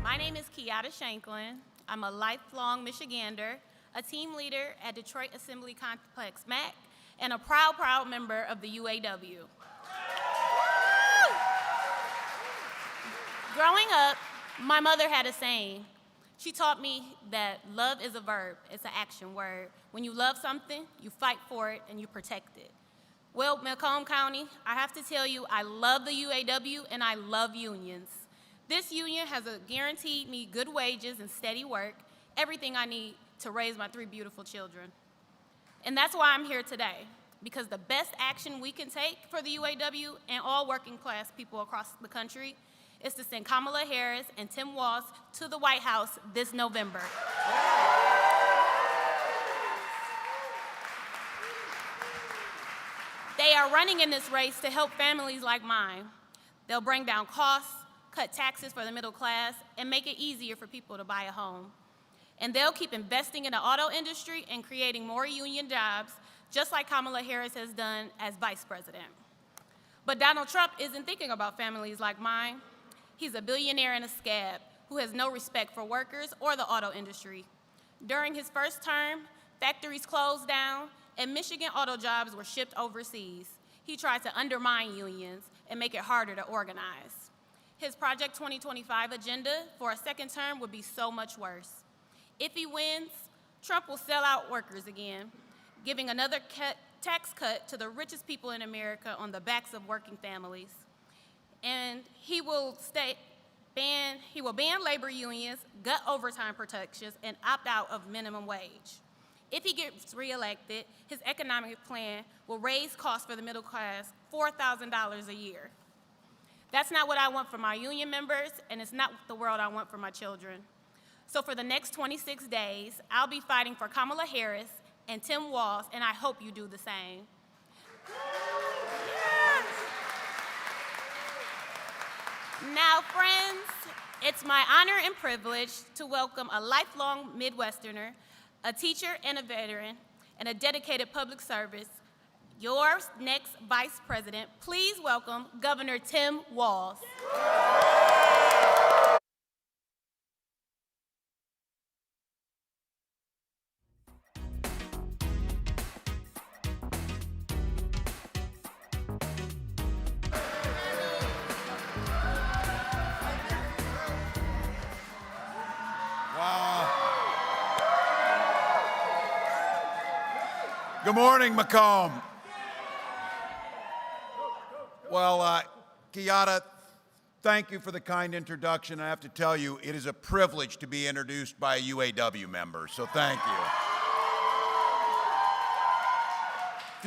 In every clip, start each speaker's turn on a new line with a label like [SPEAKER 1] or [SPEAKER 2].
[SPEAKER 1] My name is Kiata Shanklin. I'm a lifelong Michigander, a team leader at Detroit Assembly Complex MAC, and a proud member of the UAW. Growing up, my mother had a saying. She taught me that love is a verb, it's an action word. When you love something, you fight for it and you protect it. Well, Macomb County, I have to tell you, I love the UAW and I love unions. This union has guaranteed me good wages and steady work, everything I need to raise my 3 beautiful children. And that's why I'm here today, because the best action we can take for the UAW and all working class people across the country is to send Kamala Harris and Tim Walz to the White House this November. They are running in this race to help families like mine. They'll bring down costs, cut taxes for the middle class, and make it easier for people to buy a home. And they'll keep investing in the auto industry and creating more union jobs, just like Kamala Harris has done as vice president. But Donald Trump isn't thinking about families like mine. He's a billionaire and a scab who has no respect for workers or the auto industry. During his first term, factories closed down and Michigan auto jobs were shipped overseas. He tried to undermine unions and make it harder to organize. His Project 2025 agenda for a second term would be so much worse. If he wins, Trump will sell out workers again, giving another tax cut to the richest people in America on the backs of working families. And he will ban labor unions, gut overtime protections, and opt out of minimum wage. If he gets reelected, his economic plan will raise costs for the middle class $4,000 a year. That's not what I want for my union members, and it's not the world I want for my children. So for the next 26 days, I'll be fighting for Kamala Harris and Tim Walz, and I hope you do the same. Now, friends, it's my honor and privilege to welcome a lifelong Midwesterner, a teacher and a veteran, and a dedicated public service, your next Vice President. Please welcome Governor Tim Walz.
[SPEAKER 2] Good morning, Macomb. Well, Kiata, thank you for the kind introduction. I have to tell you, it is a privilege to be introduced by a UAW member, so thank you.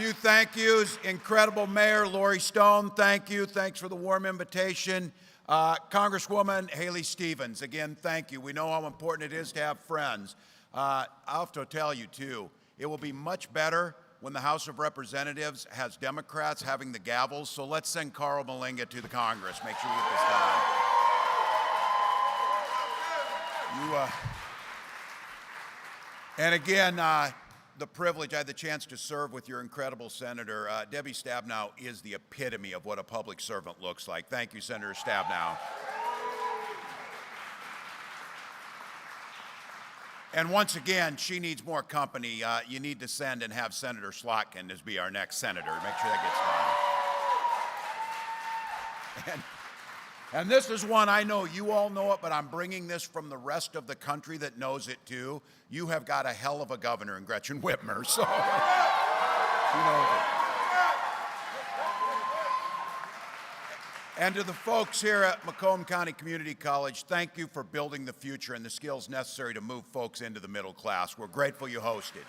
[SPEAKER 2] Few thank yous. Incredible Mayor Lori Stone, thank you. Thanks for the warm invitation. Congresswoman Haley Stevens, again, thank you. We know how important it is to have friends. I'll have to tell you, too, it will be much better when the House of Representatives has Democrats having the gavels, so let's send Carl Malinga to the Congress. Make sure we get this done. And again, the privilege, I had the chance to serve with your incredible senator. Debbie Stabenow is the epitome of what a public servant looks like. Thank you, Senator Stabenow. And once again, she needs more company. You need to send and have Senator Slotkin as be our next senator. Make sure that gets done. And this is one I know you all know it, but I'm bringing this from the rest of the country that knows it too. You have got a hell of a governor in Gretchen Whitmer, so she knows it. And to the folks here at Macomb County Community College, thank you for building the future and the skills necessary to move folks into the middle class. We're grateful you hosted.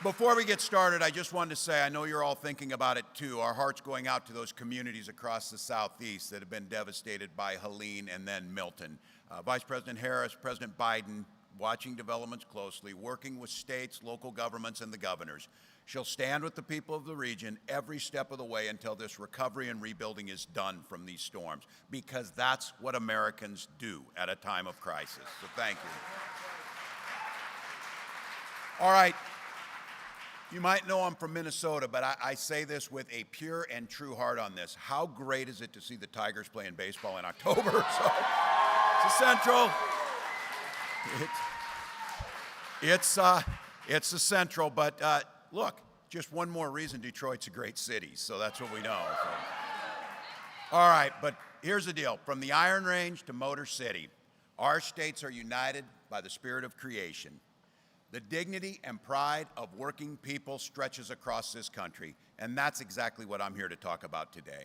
[SPEAKER 2] Before we get started, I just wanted to say, I know you're all thinking about it too. Our heart's going out to those communities across the Southeast that have been devastated by Helene and then Milton. Vice President Harris, President Biden, watching developments closely, working with states, local governments, and the governors. She'll stand with the people of the region every step of the way until this recovery and rebuilding is done from these storms, because that's what Americans do at a time of crisis. So thank you. All right. You might know I'm from Minnesota, but I say this with a pure and true heart on this. How great is it to see the Tigers playing baseball in October? So, it's a Central. It's a Central, but look, just one more reason Detroit's a great city, so that's what we know. So. All right, but here's the deal. From the Iron Range to Motor City, our states are united by the spirit of creation. The dignity and pride of working people stretches across this country, and that's exactly what I'm here to talk about today.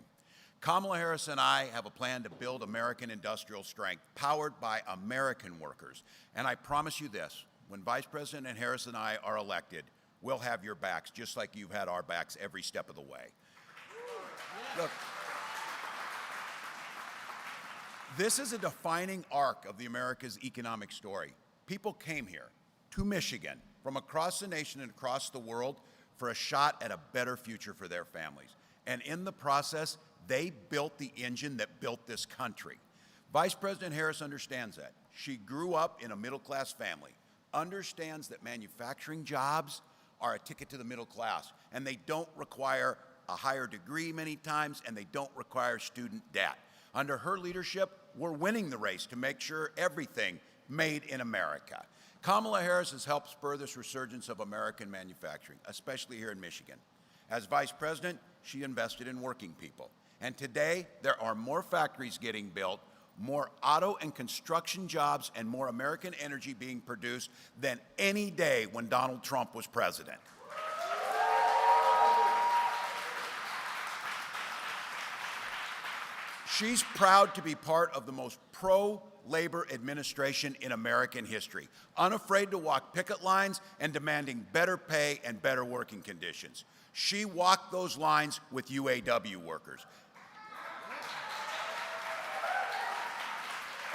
[SPEAKER 2] Kamala Harris and I have a plan to build American industrial strength, powered by American workers. And I promise you this, when Vice President Harris and I are elected, we'll have your backs, just like you've had our backs every step of the way. Look, this is a defining arc of the America's economic story. People came here to Michigan from across the nation and across the world for a shot at a better future for their families. And in the process, they built the engine that built this country. Vice President Harris understands that. She grew up in a middle-class family, understands that manufacturing jobs are a ticket to the middle class, and they don't require a higher degree many times, and they don't require student debt. Under her leadership, we're winning the race to make sure everything made in America. Kamala Harris has helped spur this resurgence of American manufacturing, especially here in Michigan. As Vice President, she invested in working people. And today, there are more factories getting built, more auto and construction jobs, and more American energy being produced than any day when Donald Trump was president. She's proud to be part of the most pro-labor administration in American history, unafraid to walk picket lines and demanding better pay and better working conditions. She walked those lines with UAW workers.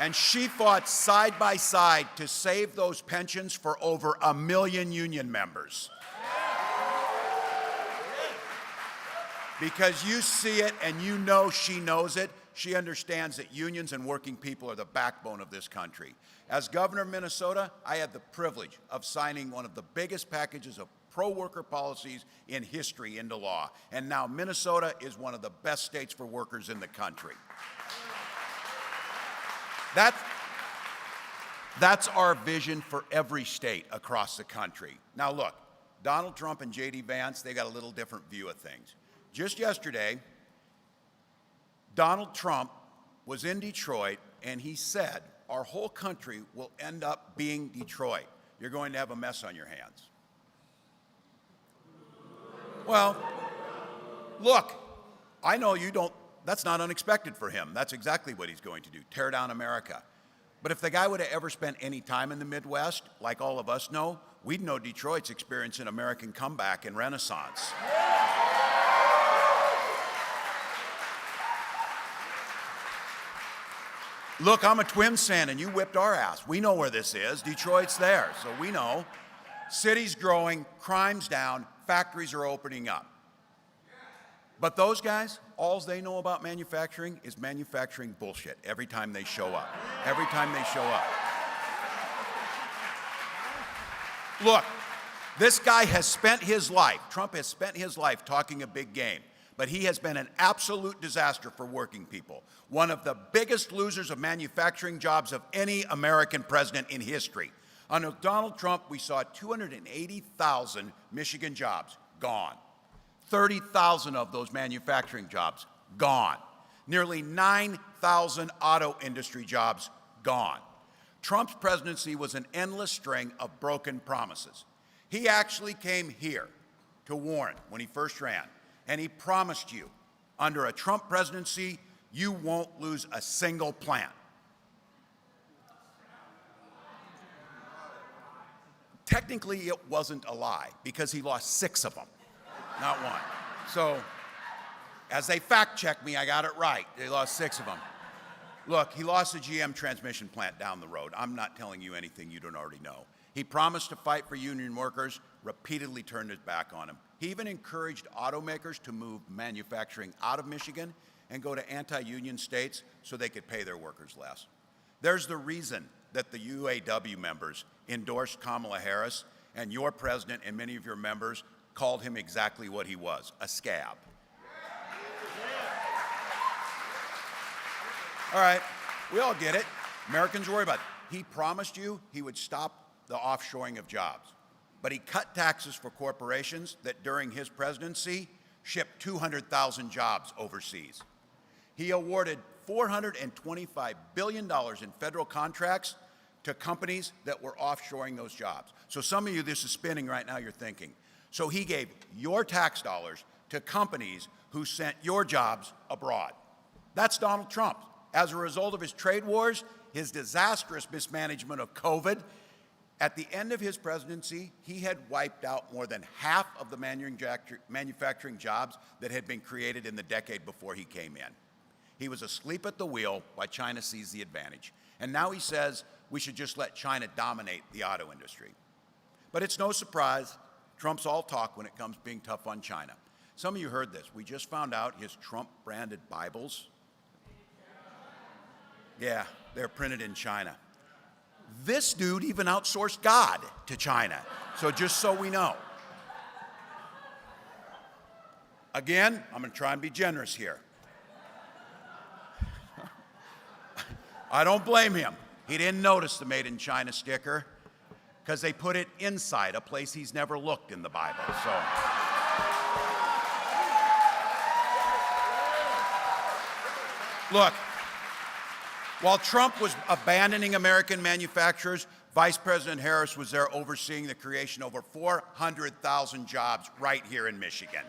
[SPEAKER 2] And she fought side by side to save those pensions for over 1 million union members. Because you see it and you know she knows it. She understands that unions and working people are the backbone of this country. As governor of Minnesota, I had the privilege of signing one of the biggest packages of pro-worker policies in history into law. And now Minnesota is one of the best states for workers in the country. That's our vision for every state across the country. Now look, Donald Trump and J.D. Vance, they got a little different view of things. Just yesterday, Donald Trump was in Detroit, and he said, our whole country will end up being Detroit. You're going to have a mess on your hands. Well, look, I know you don't, that's not unexpected for him. That's exactly what he's going to do, tear down America. But if the guy would have ever spent any time in the Midwest, like all of us know, we'd know Detroit's experiencing an American comeback and renaissance. Look, I'm a Twins fan, and you whipped our ass. We know where this is. Detroit's there, so we know. City's growing, crime's down, factories are opening up. But those guys, all they know about manufacturing is manufacturing bullshit every time they show up. Every time they show up. Look, this guy has spent his life, Trump has spent his life talking a big game, but he has been an absolute disaster for working people. One of the biggest losers of manufacturing jobs of any American president in history. Under Donald Trump, we saw 280,000 Michigan jobs gone. 30,000 of those manufacturing jobs gone. Nearly 9,000 auto industry jobs gone. Trump's presidency was an endless string of broken promises. He actually came here to Warren when he first ran, and he promised you, under a Trump presidency, you won't lose a single plant. Technically, it wasn't a lie, because he lost 6 of them, not 1. So, as they fact-checked me, I got it right. They lost 6 of them. Look, he lost the GM transmission plant down the road. I'm not telling you anything you don't already know. He promised to fight for union workers, repeatedly turned his back on them. He even encouraged automakers to move manufacturing out of Michigan and go to anti-union states so they could pay their workers less. There's the reason that the UAW members endorsed Kamala Harris, and your president and many of your members called him exactly what he was, a scab. All right, we all get it. Americans worry about it. He promised you he would stop the offshoring of jobs, but he cut taxes for corporations that during his presidency shipped 200,000 jobs overseas. He awarded $425 billion in federal contracts to companies that were offshoring those jobs. So some of you, this is spinning right now, you're thinking. So he gave your tax dollars to companies who sent your jobs abroad. That's Donald Trump. As a result of his trade wars, his disastrous mismanagement of COVID, at the end of his presidency, he had wiped out more than half of the manufacturing jobs that had been created in the decade before he came in. He was asleep at the wheel while China seized the advantage. And now he says we should just let China dominate the auto industry. But it's no surprise, Trump's all talk when it comes to being tough on China. Some of you heard this. We just found out his Trump-branded Bibles, yeah, they're printed in China. This dude even outsourced God to China. So just so we know. Again, I'm going to try and be generous here. I don't blame him. He didn't notice the Made in China sticker because they put it inside a place he's never looked in the Bible. So. Look, while Trump was abandoning American manufacturers, Vice President Harris was there overseeing the creation of over 400,000 jobs right here in Michigan.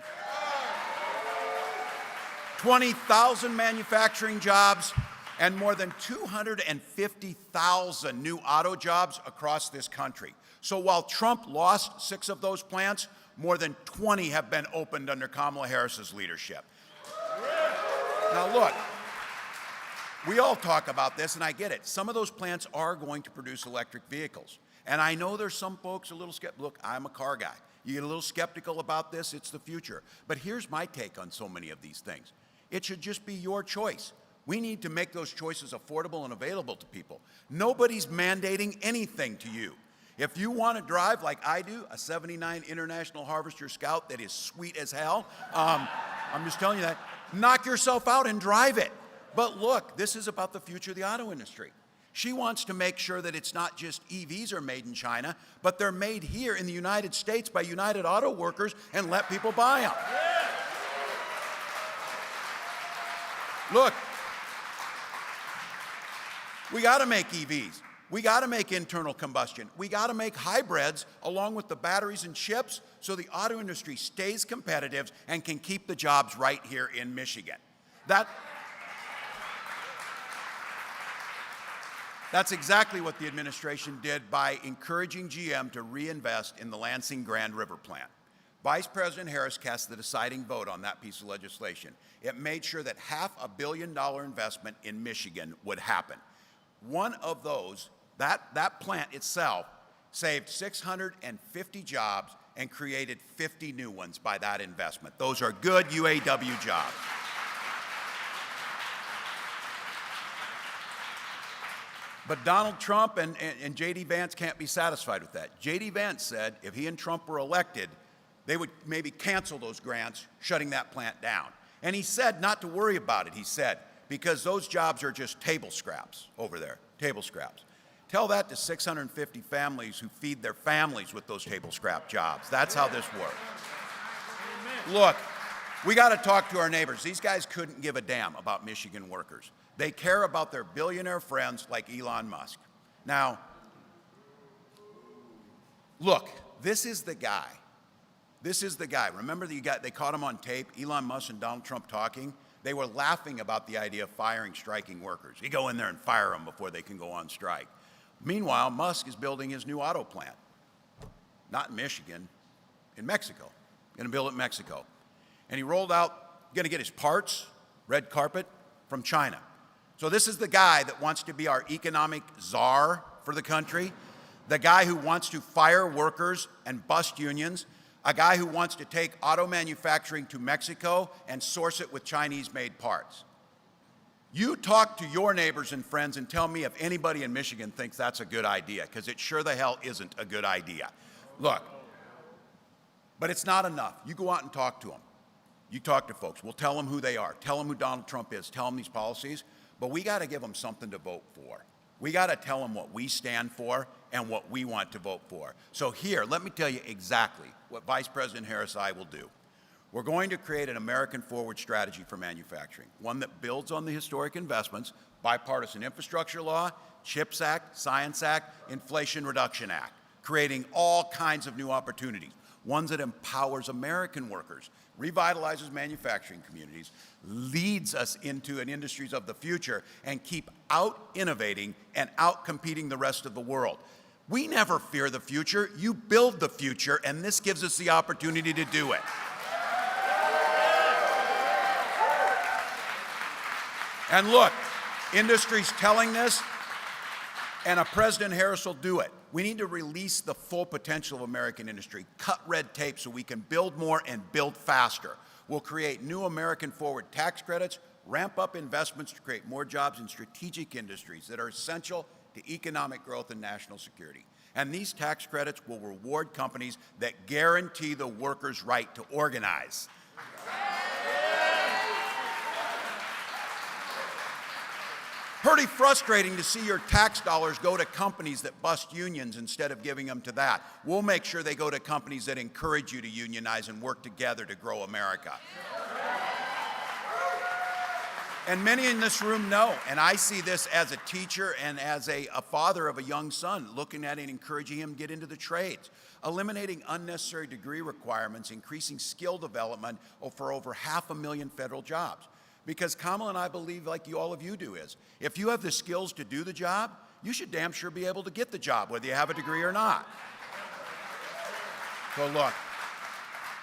[SPEAKER 2] 20,000 manufacturing jobs and more than 250,000 new auto jobs across this country. So while Trump lost 6 of those plants, more than 20 have been opened under Kamala Harris's leadership. Now look, we all talk about this, and I get it. Some of those plants are going to produce electric vehicles. And I know there's some folks a little skeptical. Look, I'm a car guy. You get a little skeptical about this, it's the future. But here's my take on so many of these things. It should just be your choice. We need to make those choices affordable and available to people. Nobody's mandating anything to you. If you want to drive like I do, a 79 International Harvester Scout that is sweet as hell, I'm just telling you that, knock yourself out and drive it. But look, this is about the future of the auto industry. She wants to make sure that it's not just EVs are made in China, but they're made here in the United States by United Auto Workers and let people buy them. Look, we got to make EVs. We got to make internal combustion. We got to make hybrids along with the batteries and chips so the auto industry stays competitive and can keep the jobs right here in Michigan. That's exactly what the administration did by encouraging GM to reinvest in the Lansing Grand River plant. Vice President Harris cast the deciding vote on that piece of legislation. It made sure that $500 million investment in Michigan would happen. One of those, that plant itself, saved 650 jobs and created 50 new ones by that investment. Those are good UAW jobs. But Donald Trump and J.D. Vance can't be satisfied with that. J.D. Vance said if he and Trump were elected, they would maybe cancel those grants, shutting that plant down. And he said not to worry about it, he said, because those jobs are just table scraps over there, table scraps. Tell that to 650 families who feed their families with those table scrap jobs. That's how this works. Look, we got to talk to our neighbors. These guys couldn't give a damn about Michigan workers. They care about their billionaire friends like Elon Musk. Now, look, this is the guy. This is the guy. Remember they caught him on tape, Elon Musk and Donald Trump talking? They were laughing about the idea of firing striking workers. You go in there and fire them before they can go on strike. Meanwhile, Musk is building his new auto plant. Not in Michigan, in Mexico. Going to build it in Mexico. And he rolled out, going to get his parts, red carpet, from China. So this is the guy that wants to be our economic czar for the country, the guy who wants to fire workers and bust unions, a guy who wants to take auto manufacturing to Mexico and source it with Chinese-made parts. You talk to your neighbors and friends and tell me if anybody in Michigan thinks that's a good idea, because it sure the hell isn't a good idea. Look, But it's not enough. You go out and talk to them. You talk to folks. We'll tell them who they are. Tell them who Donald Trump is. Tell them these policies. But we got to give them something to vote for. We got to tell them what we stand for and what we want to vote for. So here, let me tell you exactly what Vice President Harris and I will do. We're going to create an American forward strategy for manufacturing, one that builds on the historic investments, bipartisan infrastructure law, CHIPS Act, Science Act, Inflation Reduction Act, creating all kinds of new opportunities, ones that empowers American workers, revitalizes manufacturing communities, leads us into an industries of the future, and keep out-innovating and out-competing the rest of the world. We never fear the future. You build the future, and this gives us the opportunity to do it. And look, industry's telling this, and President Harris will do it. We need to release the full potential of American industry, cut red tape so we can build more and build faster. We'll create new American forward tax credits, ramp up investments to create more jobs in strategic industries that are essential to economic growth and national security. And these tax credits will reward companies that guarantee the workers' right to organize. Pretty frustrating to see your tax dollars go to companies that bust unions instead of giving them to that. We'll make sure they go to companies that encourage you to unionize and work together to grow America. And many in this room know, and I see this as a teacher and as a father of a young son, looking at it and encouraging him to get into the trades. Eliminating unnecessary degree requirements, increasing skill development for over 500,000 federal jobs. Because Kamala and I believe, like all of you do, is if you have the skills to do the job, you should damn sure be able to get the job, whether you have a degree or not. So look,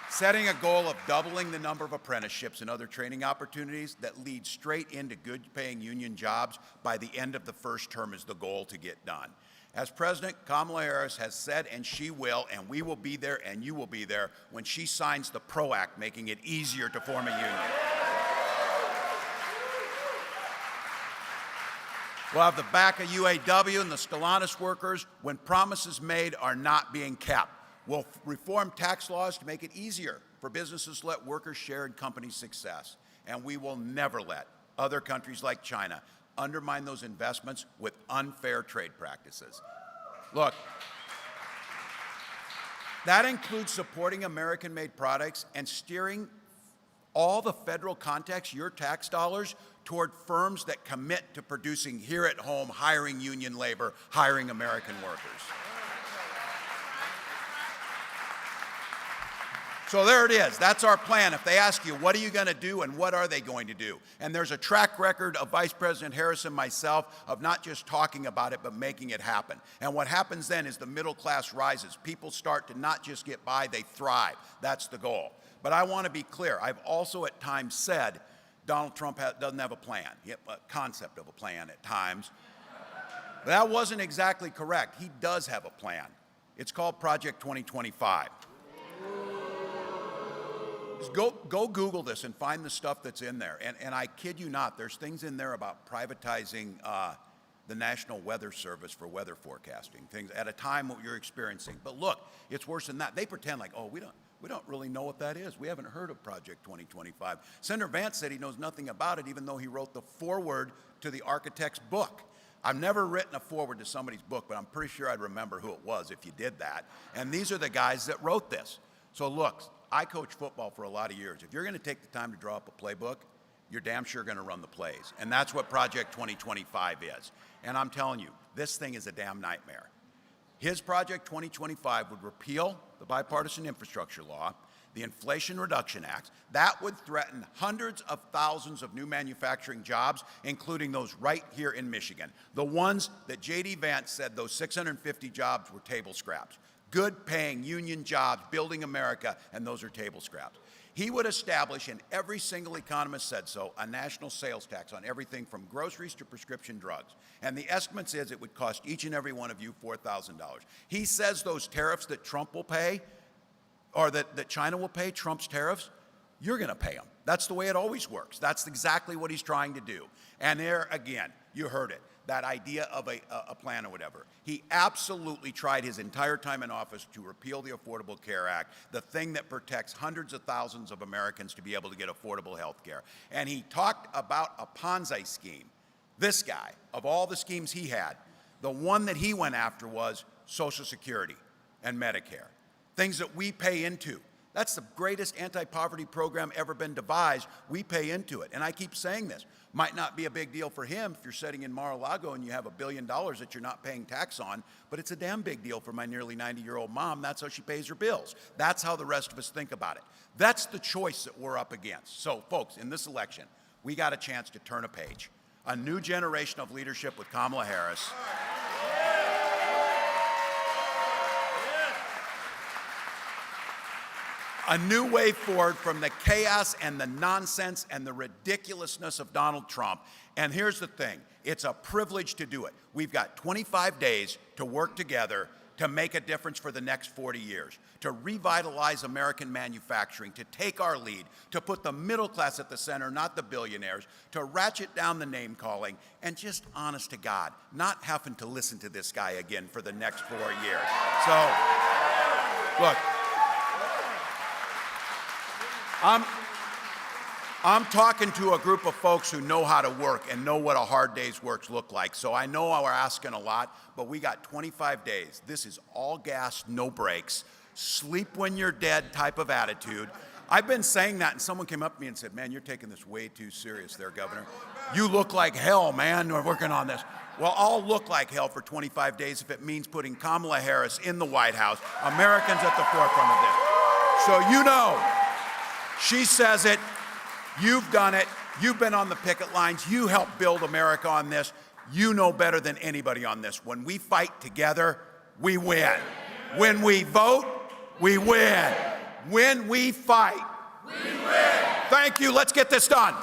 [SPEAKER 2] setting a goal of doubling the number of apprenticeships and other training opportunities that lead straight into good-paying union jobs by the end of the first term is the goal to get done. As President, Kamala Harris has said, and she will, and we will be there, and you will be there, when she signs the PRO Act, making it easier to form a union. We'll have the back of UAW and the Stellantis workers when promises made are not being kept. We'll reform tax laws to make it easier for businesses to let workers share in company success. And we will never let other countries like China undermine those investments with unfair trade practices. Look, that includes supporting American-made products and steering all the federal context, your tax dollars, toward firms that commit to producing here at home, hiring union labor, hiring American workers. So there it is. That's our plan. If they ask you, what are you going to do and what are they going to do? And there's a track record of Vice President Harris and myself of not just talking about it, but making it happen. And what happens then is the middle class rises. People start to not just get by, they thrive. That's the goal. But I want to be clear. I've also at times said Donald Trump doesn't have a plan, a concept of a plan at times. But that wasn't exactly correct. He does have a plan. It's called Project 2025. Just go Google this and find the stuff that's in there. And I kid you not, there's things in there about privatizing the National Weather Service for weather forecasting, things at a time what you're experiencing. But look, it's worse than that. They pretend like, oh, we don't really know what that is. We haven't heard of Project 2025. Senator Vance said he knows nothing about it, even though he wrote the foreword to the architect's book. I've never written a foreword to somebody's book, but I'm pretty sure I'd remember who it was if you did that. And these are the guys that wrote this. So look, I coached football for a lot of years. If you're going to take the time to draw up a playbook, you're damn sure going to run the plays. And that's what Project 2025 is. And I'm telling you, this thing is a damn nightmare. His Project 2025 would repeal the bipartisan infrastructure law, the Inflation Reduction Act. That would threaten hundreds of thousands of new manufacturing jobs, including those right here in Michigan. The ones that J.D. Vance said those 650 jobs were table scraps. Good paying union jobs, building America, and those are table scraps. He would establish, and every single economist said so, a national sales tax on everything from groceries to prescription drugs. And the estimate is it would cost each and every one of you $4,000. He says those tariffs that Trump will pay, or that China will pay, Trump's tariffs, you're going to pay them. That's the way it always works. That's exactly what he's trying to do. And there, again, you heard it. that idea of a plan or whatever. He absolutely tried his entire time in office to repeal the Affordable Care Act, the thing that protects hundreds of thousands of Americans to be able to get affordable health care. And he talked about a Ponzi scheme. This guy, of all the schemes he had, the one that he went after was Social Security and Medicare, things that we pay into. That's the greatest anti-poverty program ever been devised. We pay into it. And I keep saying this. Might not be a big deal for him if you're sitting in Mar-a-Lago and you have $1 billion that you're not paying tax on, but it's a damn big deal for my nearly 90-year-old mom. That's how she pays her bills. That's how the rest of us think about it. That's the choice that we're up against. So, folks, in this election, we got a chance to turn a page. A new generation of leadership with Kamala Harris. A new way forward from the chaos and the nonsense and the ridiculousness of Donald Trump. And here's the thing, it's a privilege to do it. We've got 25 days to work together to make a difference for the next 40 years, to revitalize American manufacturing, to take our lead, to put the middle class at the center, not the billionaires, to ratchet down the name calling, and just honest to God, not having to listen to this guy again for the next 4 years. So, look, I'm talking to a group of folks who know how to work and know what a hard day's work look like. So I know we're asking a lot, but we got 25 days. This is all gas, no brakes, sleep when you're dead type of attitude. I've been saying that, and someone came up to me and said, man, you're taking this way too serious there, Governor. You look like hell, man. We're working on this. Well, I'll look like hell for 25 days if it means putting Kamala Harris in the White House, Americans at the forefront of this. So you know, she says it, you've done it, you've been on the picket lines, you helped build America on this, you know better than anybody on this. When we fight together, we win. When we vote, we win. When we fight, we win. Thank you, let's get this done.